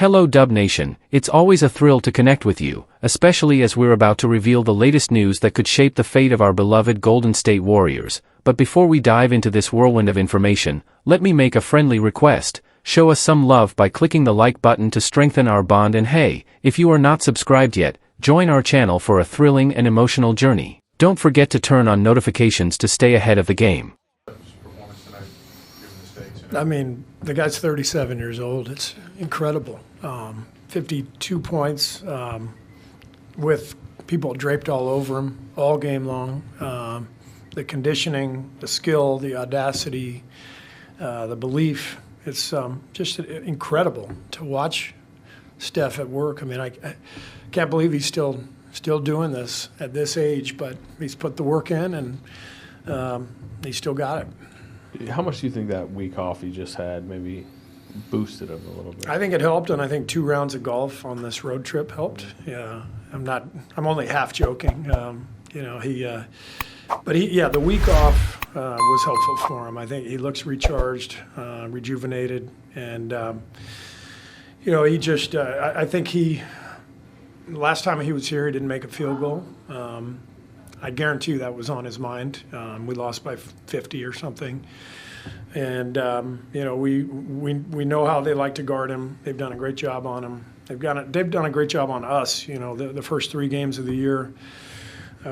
Hello Dub Nation, it's always a thrill to connect with you, especially as we're about to reveal the latest news that could shape the fate of our beloved Golden State Warriors. But before we dive into this whirlwind of information, let me make a friendly request. Show us some love by clicking the like button to strengthen our bond, and hey, if you are not subscribed yet, join our channel for a thrilling and emotional journey. Don't forget to turn on notifications to stay ahead of the game. I mean, the guy's 37 years old. It's incredible. 52 points with people draped all over him all game long. The conditioning, the skill, the audacity, the belief. It's just incredible to watch Steph at work. I mean, I can't believe he's still doing this at this age, but he's put the work in and he's still got it. How much do you think that week off he just had maybe boosted him a little bit? I think it helped, and I think 2 rounds of golf on this road trip helped. Yeah, I'm only half joking. The week off was helpful for him. I think he looks recharged, rejuvenated, and he just. I think last time he was here, he didn't make a field goal. I guarantee you that was on his mind. We lost by 50 or something, and we know how they like to guard him. They've done a great job on him. They've done a great job on us. The first 3 games of the year,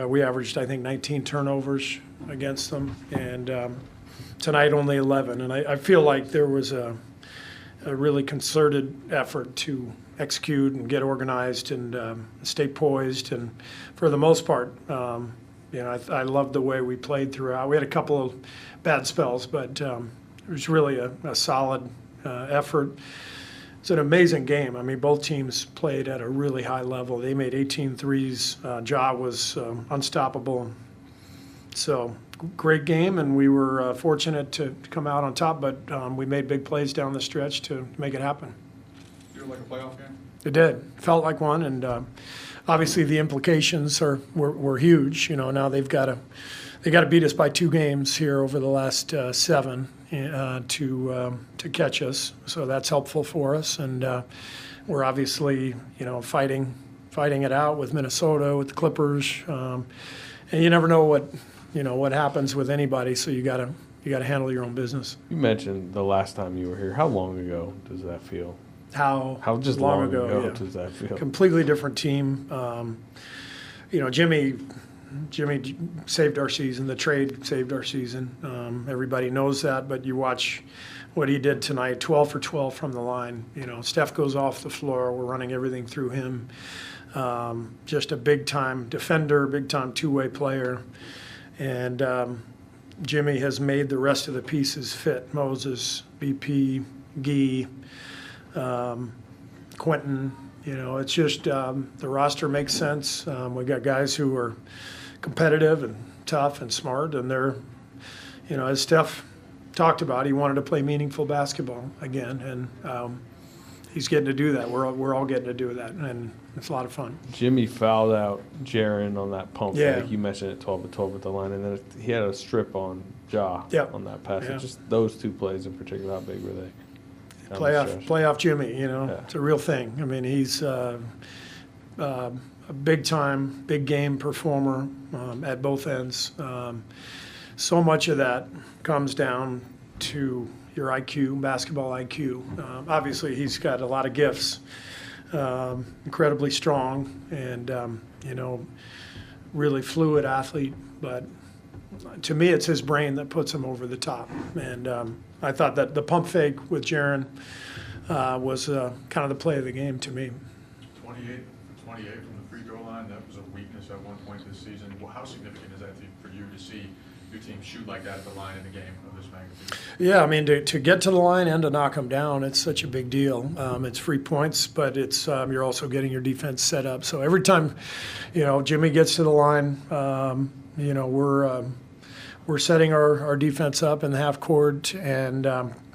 we averaged, I think, 19 turnovers against them, and tonight only 11. And I feel like there was a really concerted effort to execute and get organized and stay poised. And for the most part, I loved the way we played throughout. We had a couple of bad spells, but it was really a solid effort. It's an amazing game. I mean, both teams played at a really high level. They made 18 threes. Ja was unstoppable. So great game, and we were fortunate to come out on top, but we made big plays down the stretch to make it happen. Feel like a playoff game? It did. Felt like one, and obviously the implications were huge. Now they got to beat us by 2 games here over the last 7 to catch us. So that's helpful for us, and we're obviously fighting it out with Minnesota, with the Clippers, and you never know what happens with anybody. So you got to handle your own business. You mentioned the last time you were here. How long ago does that feel? How just long ago does that feel? Completely different team. Jimmy saved our season. The trade saved our season. Everybody knows that, but you watch what he did tonight, 12 for 12 from the line. Steph goes off the floor. We're running everything through him. Just a big-time defender, big-time two-way player. And Jimmy has made the rest of the pieces fit. Moses, BP, Gee, Quentin, it's just the roster makes sense. We got guys who are competitive and tough and smart, and they're, as Steph talked about, he wanted to play meaningful basketball again, and he's getting to do that. We're all getting to do that, and it's a lot of fun. Jimmy fouled out Jaren on that pump fake. Yeah. You mentioned it 12 to 12 at the line, and then he had a strip on Ja on that pass. Yeah. Just those 2 plays in particular, how big were they? Playoff Jimmy, It's a real thing. I mean, he's a big-time, big-game performer at both ends. So much of that comes down to your IQ, basketball IQ. Obviously, he's got a lot of gifts, incredibly strong, and, really fluid athlete. But to me, it's his brain that puts him over the top. And I thought that the pump fake with Jaren was kind of the play of the game to me. 28 from the free throw line, that was a weakness at one point this season. Well, how significant is that for you to see your team shoot like that at the line in a game of this magnitude? Yeah, I mean, to get to the line and to knock them down, it's such a big deal. It's free points, but it's you're also getting your defense set up. So every time, Jimmy gets to the line, we're setting our defense up in the half court and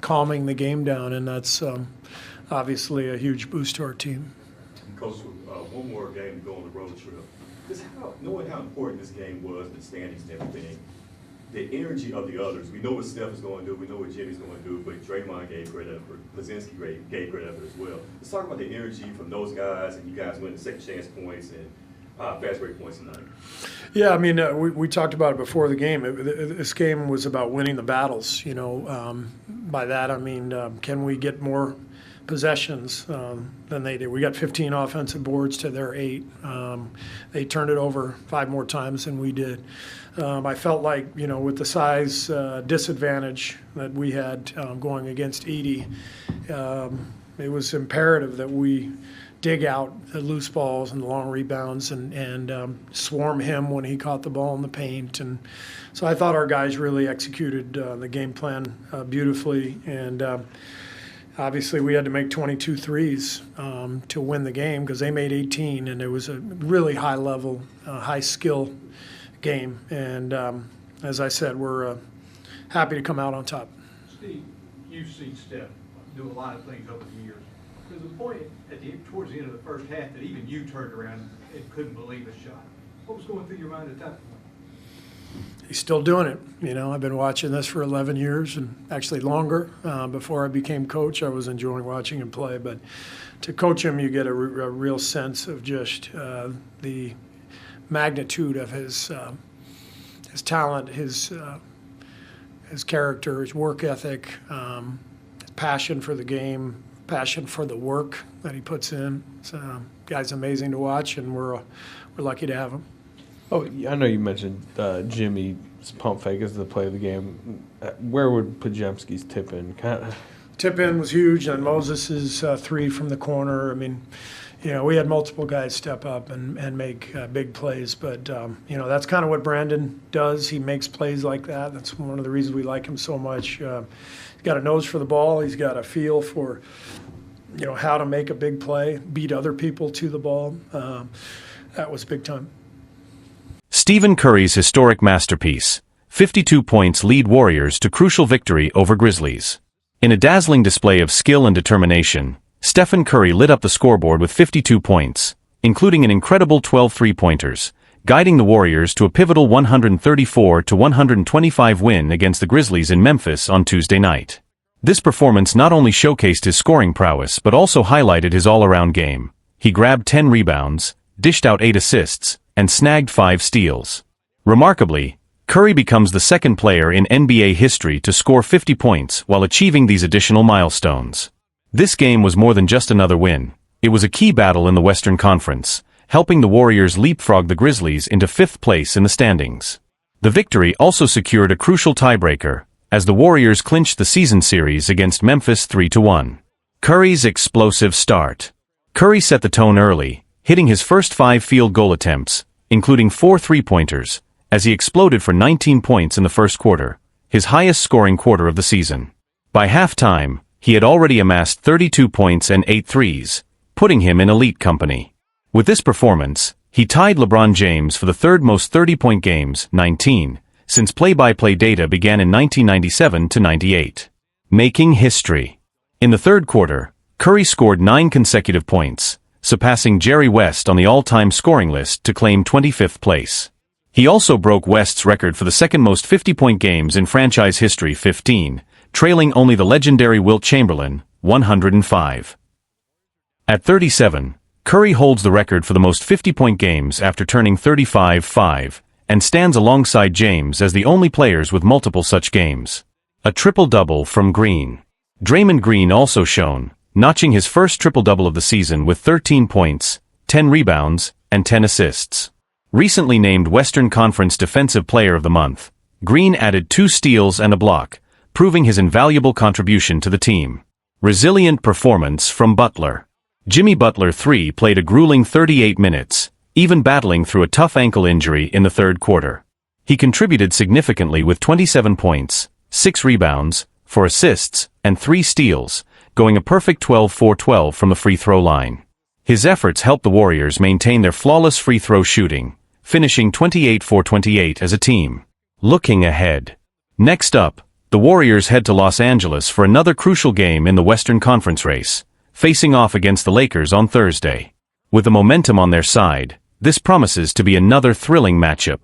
calming the game down, and that's obviously a huge boost to our team. Coach, one more game to go on the road trip. Just knowing how important this game was, the standings and everything, the energy of the others. We know what Steph is going to do. We know what Jimmy's going to do. But Draymond gave great effort. Lazinski gave great effort as well. Let's talk about the energy from those guys, and you guys win the second chance points and fast break points tonight. Yeah, I mean, we talked about it before the game. This game was about winning the battles. By that I mean, can we get more possessions than they did? We got 15 offensive boards to their 8. They turned it over 5 more times than we did. I felt like, with the size disadvantage that we had going against Edey, it was imperative that we dig out the loose balls and the long rebounds and swarm him when he caught the ball in the paint. And so I thought our guys really executed the game plan beautifully. And obviously we had to make 22 threes to win the game because they made 18, and it was a really high level, high skill game. And as I said, we're happy to come out on top. Steve, you've seen Steph do a lot of things over the years. There's a point towards the end of the first half that even you turned around and couldn't believe a shot. What was going through your mind at that point? He's still doing it. I've been watching this for 11 years and actually longer. Before I became coach, I was enjoying watching him play. But to coach him, you get a real sense of just the magnitude of his talent, his character, his work ethic, his passion for the game, passion for the work that he puts in. So, guy's amazing to watch, and we're lucky to have him. Oh, I know you mentioned Jimmy's pump fake as the play of the game. Where would Podziemski's tip in? Tip in was huge, and Moses' 3 from the corner. I mean, we had multiple guys step up and make big plays, but that's kind of what Brandon does. He makes plays like that. That's one of the reasons we like him so much. He's got a nose for the ball. He's got a feel for how to make a big play, beat other people to the ball. That was big time. Stephen Curry's historic masterpiece, 52 points lead Warriors to crucial victory over Grizzlies. In a dazzling display of skill and determination, Stephen Curry lit up the scoreboard with 52 points, including an incredible 12 three-pointers, guiding the Warriors to a pivotal 134-125 win against the Grizzlies in Memphis on Tuesday night. This performance not only showcased his scoring prowess but also highlighted his all-around game. He grabbed 10 rebounds, dished out 8 assists, and snagged 5 steals. Remarkably, Curry becomes the second player in NBA history to score 50 points while achieving these additional milestones. This game was more than just another win. It was a key battle in the Western Conference, helping the Warriors leapfrog the Grizzlies into 5th place in the standings. The victory also secured a crucial tiebreaker, as the Warriors clinched the season series against Memphis 3-1. Curry's explosive start. Curry set the tone early, hitting his first 5 field goal attempts, including 4 three-pointers, as he exploded for 19 points in the first quarter, his highest scoring quarter of the season. By halftime, he had already amassed 32 points and 8 threes, putting him in elite company. With this performance, he tied LeBron James for the third most 30-point games, 19, since play-by-play data began in 1997-98. Making history. In the third quarter, Curry scored 9 consecutive points, surpassing Jerry West on the all-time scoring list to claim 25th place. He also broke West's record for the second most 50-point games in franchise history, 15, trailing only the legendary Wilt Chamberlain, 105. At 37, Curry holds the record for the most 50-point games after turning 35-5, and stands alongside James as the only players with multiple such games. A triple-double from Green. Draymond Green also shone, notching his first triple-double of the season with 13 points, 10 rebounds, and 10 assists. Recently named Western Conference Defensive Player of the Month, Green added 2 steals and a block, proving his invaluable contribution to the team. Resilient performance from Butler. Jimmy Butler III played a grueling 38 minutes, even battling through a tough ankle injury in the third quarter. He contributed significantly with 27 points, 6 rebounds, 4 assists, and 3 steals, going a perfect 12-4-12 from the free throw line. His efforts helped the Warriors maintain their flawless free throw shooting, finishing 28-4-28 as a team. Looking ahead. Next up, the Warriors head to Los Angeles for another crucial game in the Western Conference race, facing off against the Lakers on Thursday. With the momentum on their side, this promises to be another thrilling matchup.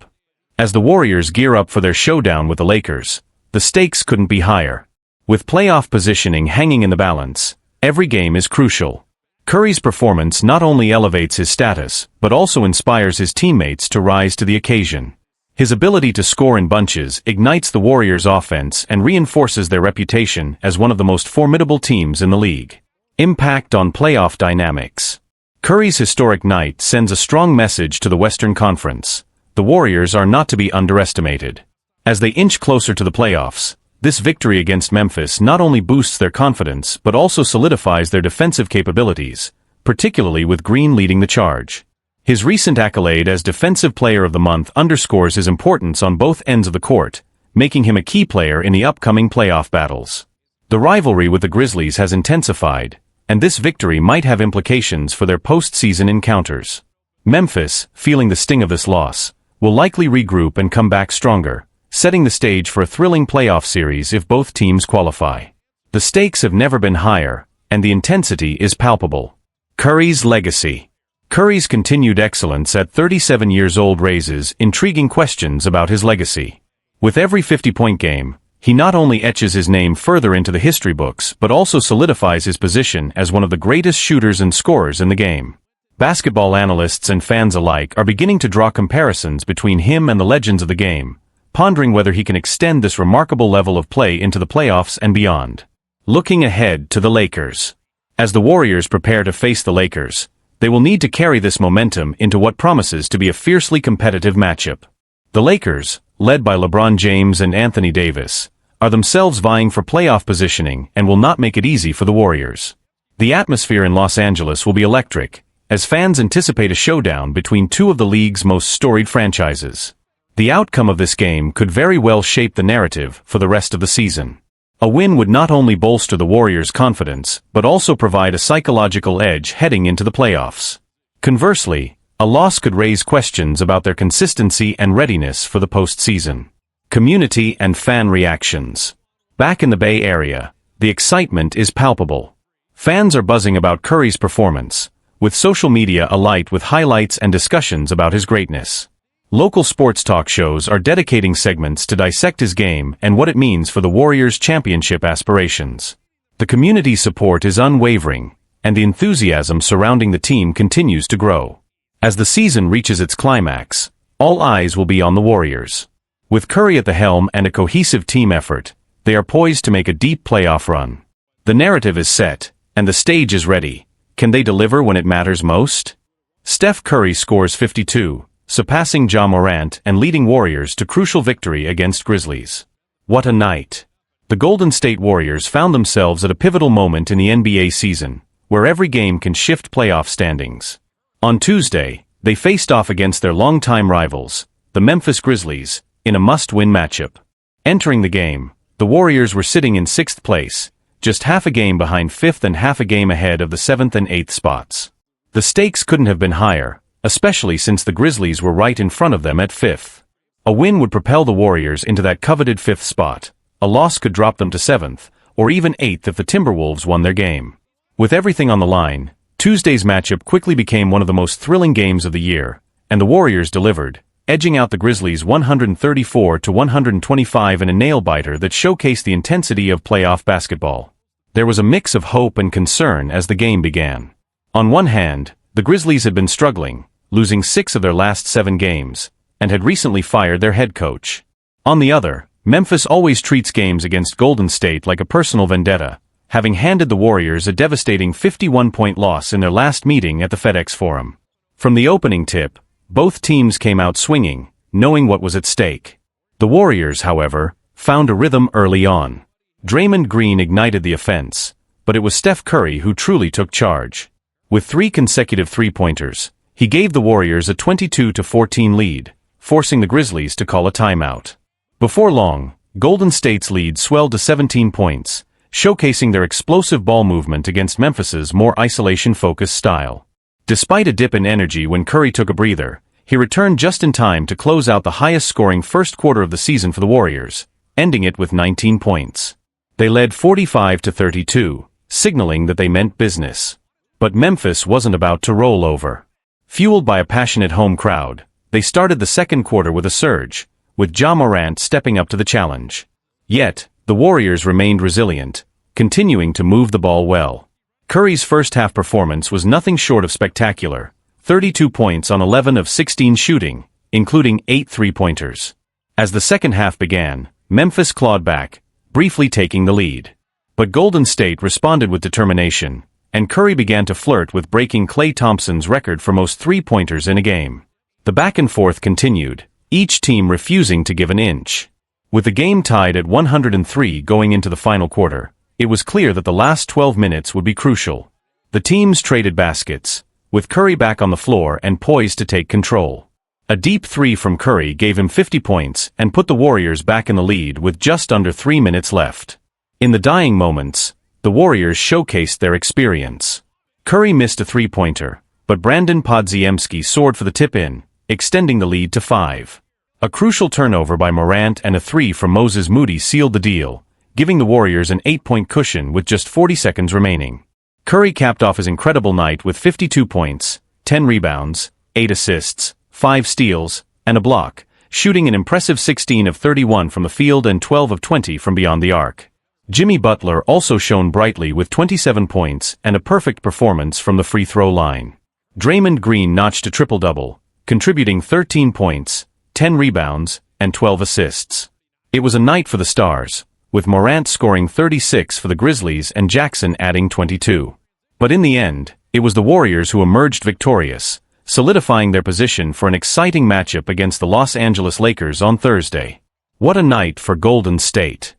As the Warriors gear up for their showdown with the Lakers, the stakes couldn't be higher. With playoff positioning hanging in the balance, every game is crucial. Curry's performance not only elevates his status, but also inspires his teammates to rise to the occasion. His ability to score in bunches ignites the Warriors' offense and reinforces their reputation as one of the most formidable teams in the league. Impact on playoff dynamics. Curry's historic night sends a strong message to the Western Conference. The Warriors are not to be underestimated. As they inch closer to the playoffs, this victory against Memphis not only boosts their confidence but also solidifies their defensive capabilities, particularly with Green leading the charge. His recent accolade as Defensive Player of the Month underscores his importance on both ends of the court, making him a key player in the upcoming playoff battles. The rivalry with the Grizzlies has intensified, and this victory might have implications for their postseason encounters. Memphis, feeling the sting of this loss, will likely regroup and come back stronger, setting the stage for a thrilling playoff series if both teams qualify. The stakes have never been higher, and the intensity is palpable. Curry's legacy. Curry's continued excellence at 37 years old raises intriguing questions about his legacy. With every 50-point game, he not only etches his name further into the history books but also solidifies his position as one of the greatest shooters and scorers in the game. Basketball analysts and fans alike are beginning to draw comparisons between him and the legends of the game, pondering whether he can extend this remarkable level of play into the playoffs and beyond. Looking ahead to the Lakers. As the Warriors prepare to face the Lakers, they will need to carry this momentum into what promises to be a fiercely competitive matchup. The Lakers, led by LeBron James and Anthony Davis, are themselves vying for playoff positioning and will not make it easy for the Warriors. The atmosphere in Los Angeles will be electric, as fans anticipate a showdown between two of the league's most storied franchises. The outcome of this game could very well shape the narrative for the rest of the season. A win would not only bolster the Warriors' confidence, but also provide a psychological edge heading into the playoffs. Conversely, a loss could raise questions about their consistency and readiness for the postseason. Community and fan reactions. Back in the Bay Area, the excitement is palpable. Fans are buzzing about Curry's performance, with social media alight with highlights and discussions about his greatness. Local sports talk shows are dedicating segments to dissect his game and what it means for the Warriors' championship aspirations. The community's support is unwavering, and the enthusiasm surrounding the team continues to grow. As the season reaches its climax, all eyes will be on the Warriors. With Curry at the helm and a cohesive team effort, they are poised to make a deep playoff run. The narrative is set, and the stage is ready. Can they deliver when it matters most? Steph Curry scores 52, surpassing Ja Morant and leading Warriors to crucial victory against Grizzlies. What a night! The Golden State Warriors found themselves at a pivotal moment in the NBA season, where every game can shift playoff standings. On Tuesday, they faced off against their longtime rivals, the Memphis Grizzlies, in a must-win matchup. Entering the game, the Warriors were sitting in 6th place, just half a game behind 5th and half a game ahead of the 7th and 8th spots. The stakes couldn't have been higher, especially since the Grizzlies were right in front of them at 5th. A win would propel the Warriors into that coveted 5th spot. A loss could drop them to 7th, or even 8th if the Timberwolves won their game. With everything on the line, Tuesday's matchup quickly became one of the most thrilling games of the year, and the Warriors delivered, edging out the Grizzlies 134-125 in a nail-biter that showcased the intensity of playoff basketball. There was a mix of hope and concern as the game began. On one hand, the Grizzlies had been struggling, losing 6 of their last 7 games, and had recently fired their head coach. On the other, Memphis always treats games against Golden State like a personal vendetta, having handed the Warriors a devastating 51-point loss in their last meeting at the FedEx Forum. From the opening tip, both teams came out swinging, knowing what was at stake. The Warriors, however, found a rhythm early on. Draymond Green ignited the offense, but it was Steph Curry who truly took charge. With 3 consecutive three-pointers, he gave the Warriors a 22-14 lead, forcing the Grizzlies to call a timeout. Before long, Golden State's lead swelled to 17 points, showcasing their explosive ball movement against Memphis's more isolation-focused style. Despite a dip in energy when Curry took a breather, he returned just in time to close out the highest-scoring first quarter of the season for the Warriors, ending it with 19 points. They led 45-32, signaling that they meant business. But Memphis wasn't about to roll over. Fueled by a passionate home crowd, they started the second quarter with a surge, with Ja Morant stepping up to the challenge. Yet, the Warriors remained resilient, continuing to move the ball well. Curry's first-half performance was nothing short of spectacular, 32 points on 11 of 16 shooting, including 8 three-pointers. As the second half began, Memphis clawed back, briefly taking the lead. But Golden State responded with determination, and Curry began to flirt with breaking Klay Thompson's record for most three-pointers in a game. The back-and-forth continued, each team refusing to give an inch. With the game tied at 103 going into the final quarter, it was clear that the last 12 minutes would be crucial. The teams traded baskets, with Curry back on the floor and poised to take control. A deep three from Curry gave him 50 points and put the Warriors back in the lead with just under 3 minutes left. In the dying moments, the Warriors showcased their experience. Curry missed a three-pointer, but Brandon Podziemski soared for the tip-in, extending the lead to 5. A crucial turnover by Morant and a three from Moses Moody sealed the deal, giving the Warriors an 8-point cushion with just 40 seconds remaining. Curry capped off his incredible night with 52 points, 10 rebounds, 8 assists, 5 steals, and a block, shooting an impressive 16 of 31 from the field and 12 of 20 from beyond the arc. Jimmy Butler also shone brightly with 27 points and a perfect performance from the free throw line. Draymond Green notched a triple-double, contributing 13 points, 10 rebounds, and 12 assists. It was a night for the stars, with Morant scoring 36 for the Grizzlies and Jackson adding 22. But in the end, it was the Warriors who emerged victorious, solidifying their position for an exciting matchup against the Los Angeles Lakers on Thursday. What a night for Golden State.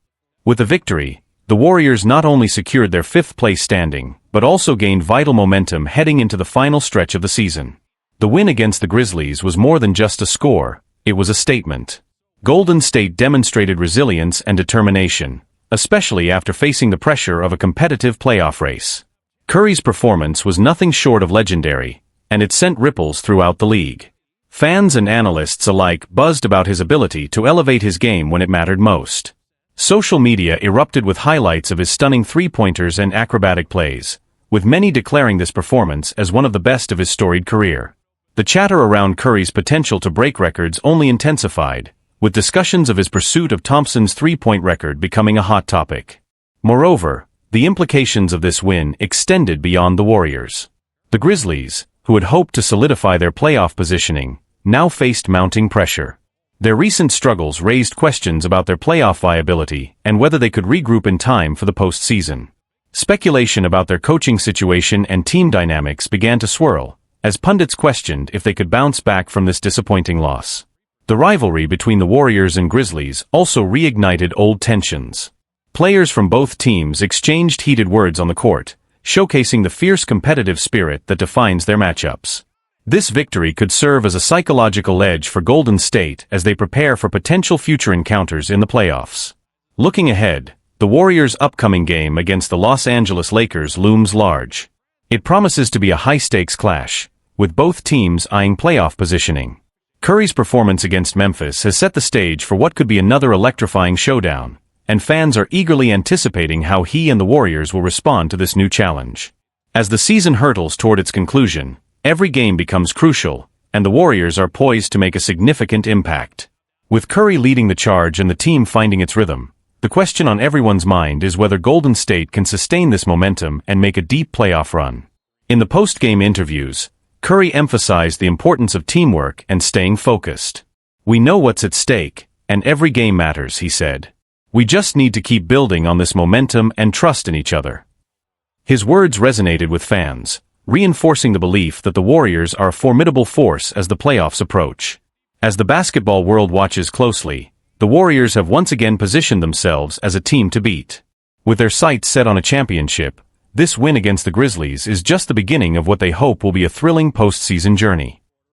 With the victory, the Warriors not only secured their 5th-place standing, but also gained vital momentum heading into the final stretch of the season. The win against the Grizzlies was more than just a score, it was a statement. Golden State demonstrated resilience and determination, especially after facing the pressure of a competitive playoff race. Curry's performance was nothing short of legendary, and it sent ripples throughout the league. Fans and analysts alike buzzed about his ability to elevate his game when it mattered most. Social media erupted with highlights of his stunning three-pointers and acrobatic plays, with many declaring this performance as one of the best of his storied career. The chatter around Curry's potential to break records only intensified, with discussions of his pursuit of Thompson's three-point record becoming a hot topic. Moreover, the implications of this win extended beyond the Warriors. The Grizzlies, who had hoped to solidify their playoff positioning, now faced mounting pressure. Their recent struggles raised questions about their playoff viability and whether they could regroup in time for the postseason. Speculation about their coaching situation and team dynamics began to swirl, as pundits questioned if they could bounce back from this disappointing loss. The rivalry between the Warriors and Grizzlies also reignited old tensions. Players from both teams exchanged heated words on the court, showcasing the fierce competitive spirit that defines their matchups. This victory could serve as a psychological edge for Golden State as they prepare for potential future encounters in the playoffs. Looking ahead, the Warriors' upcoming game against the Los Angeles Lakers looms large. It promises to be a high-stakes clash, with both teams eyeing playoff positioning. Curry's performance against Memphis has set the stage for what could be another electrifying showdown, and fans are eagerly anticipating how he and the Warriors will respond to this new challenge. As the season hurtles toward its conclusion, every game becomes crucial, and the Warriors are poised to make a significant impact. With Curry leading the charge and the team finding its rhythm, the question on everyone's mind is whether Golden State can sustain this momentum and make a deep playoff run. In the post-game interviews, Curry emphasized the importance of teamwork and staying focused. "We know what's at stake, and every game matters," he said. "We just need to keep building on this momentum and trust in each other." His words resonated with fans, reinforcing the belief that the Warriors are a formidable force as the playoffs approach. As the basketball world watches closely, the Warriors have once again positioned themselves as a team to beat. With their sights set on a championship, this win against the Grizzlies is just the beginning of what they hope will be a thrilling postseason journey.